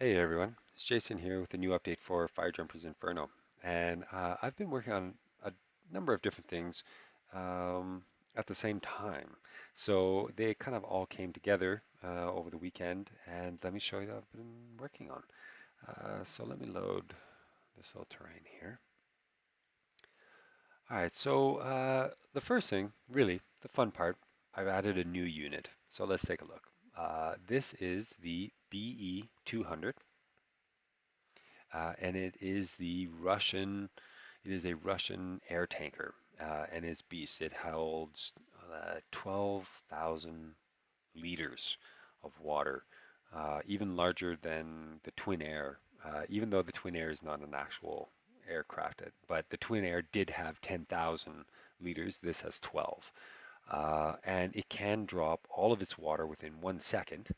Hey everyone, it's Jason here with a new update for FireJumpers Inferno. And I've been working on a number of different things um, at the same time. So they kind of all came together over the weekend, and let me show you what I've been working on. So let me load this little terrain here. All right, so the first thing, really, the fun part, I've added a new unit. So let's take a look. This is the Be-200. And it is a Russian air tanker, and it's beast. It holds 12,000 liters of water, even larger than the Twin Air, even though the Twin Air is not an actual aircraft, but the Twin Air did have 10,000 liters. This has 12. And it can drop all of its water within 1 second,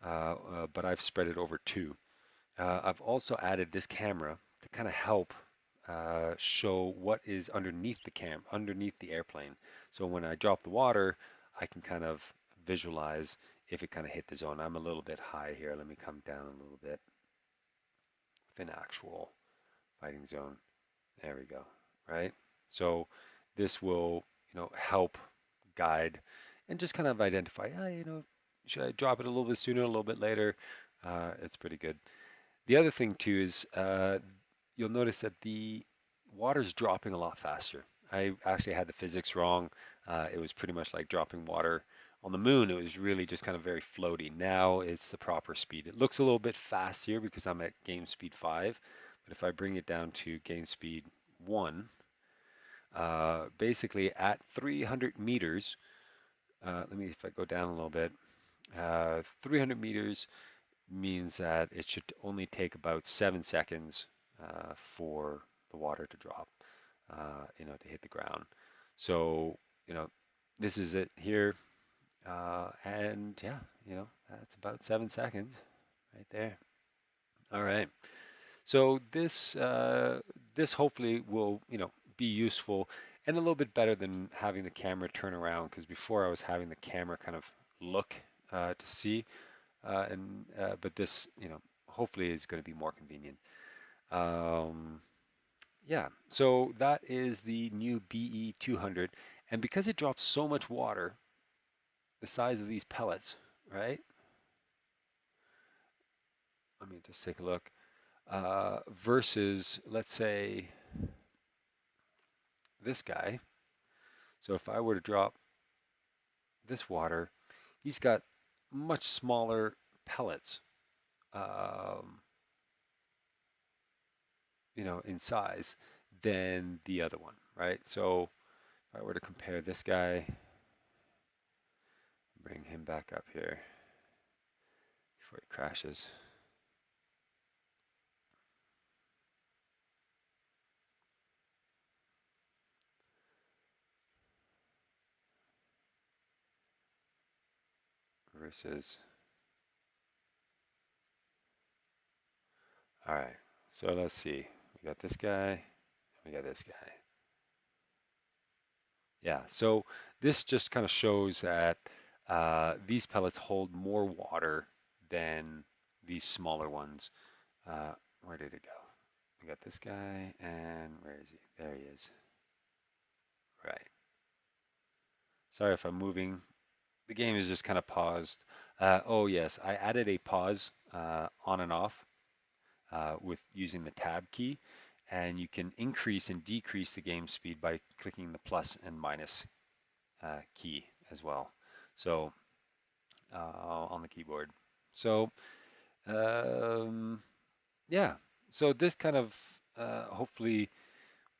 but I've spread it over two. I've also added this camera to kind of help show what is underneath the airplane. So when I drop the water, I can kind of visualize if it kind of hit the zone. I'm a little bit high here. Let me come down a little bit within actual fighting zone. There we go. Right? So this will, help guide and just kind of identify, should I drop it a little bit sooner, a little bit later? It's pretty good. The other thing too is you'll notice that the water's dropping a lot faster. I actually had the physics wrong. It was pretty much like dropping water on the moon. It was really just kind of very floaty. Now it's the proper speed. It looks a little bit fast here because I'm at game speed 5, but if I bring it down to game speed 1, basically at 300 meters, let me, if I go down a little bit, 300 meters means that it should only take about 7 seconds for the water to drop, to hit the ground. So, this is it here. And yeah, that's about 7 seconds right there. All right. So this hopefully will, be useful and a little bit better than having the camera turn around because before I was having the camera kind of look to see. But this, hopefully is going to be more convenient. Um, yeah, so that is the new BE-200, and because it drops so much water, the size of these pellets, right? Let me just take a look. Versus, let's say, this guy. So if I were to drop this water, he's got much smaller pellets, um, in size than the other one, right? So if I were to compare this guy, bring him back up here before he crashes. Versus, all right, so let's see. We got this guy, we got this guy. Yeah, so this just kind of shows that these pellets hold more water than these smaller ones. Where did it go? We got this guy, and where is he? There he is. Right. Sorry if I'm moving. The game is just kind of paused. Oh yes, I added a pause on and off with using the tab key, and you can increase and decrease the game speed by clicking the plus and minus key as well. So on the keyboard. So um, yeah, so this kind of hopefully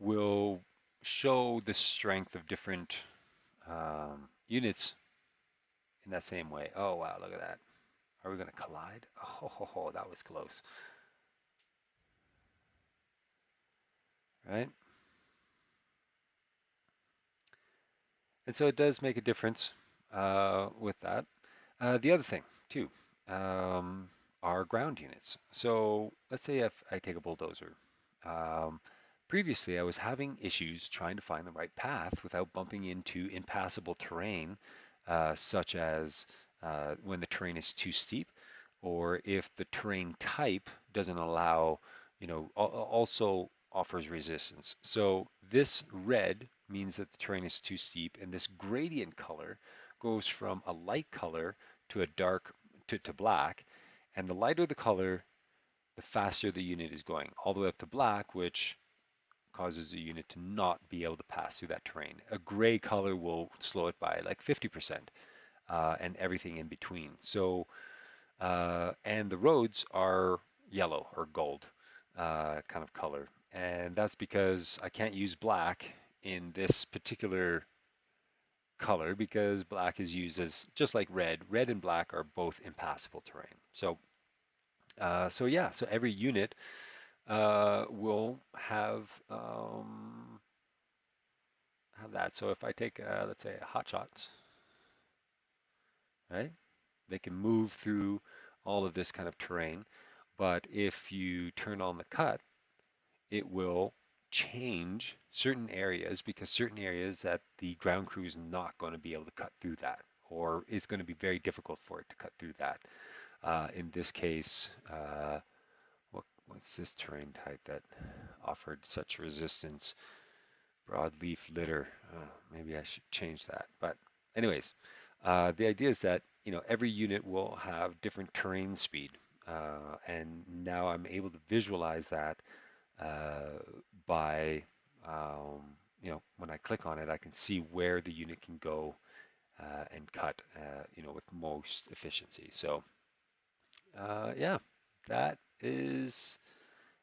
will show the strength of different units in that same way. Oh wow, look at that. Are we going to collide? Oh, that was close, right? And so it does make a difference with that. The other thing, too, um, are ground units. So let's say if I take a bulldozer. Um, Previously, I was having issues trying to find the right path without bumping into impassable terrain, such as when the terrain is too steep or if the terrain type doesn't allow, also offers resistance. So this red means that the terrain is too steep, and this gradient color goes from a light color to a dark to black, and the lighter the color, the faster the unit is going, all the way up to black, which causes the unit to not be able to pass through that terrain. A gray color will slow it by like 50%, and everything in between. So, and the roads are yellow or gold kind of color. And that's because I can't use black in this particular color because black is used as just like red. Red and black are both impassable terrain. So yeah, so every unit will have that. So if I take, let's say, hot shots, right? They can move through all of this kind of terrain. But if you turn on the cut, it will change certain areas because certain areas that the ground crew is not going to be able to cut through that, or it's going to be very difficult for it to cut through that. In this case, what's this terrain type that offered such resistance? Broadleaf litter. Maybe I should change that. But anyways, the idea is that every unit will have different terrain speed, and now I'm able to visualize that uh, by when I click on it, I can see where the unit can go and cut with most efficiency. So yeah, that is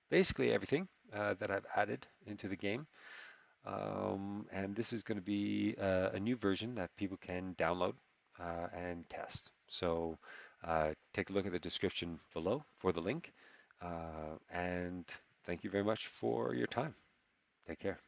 basically everything that I've added into the game. And this is going to be a new version that people can download and test. So take a look at the description below for the link. And thank you very much for your time. Take care.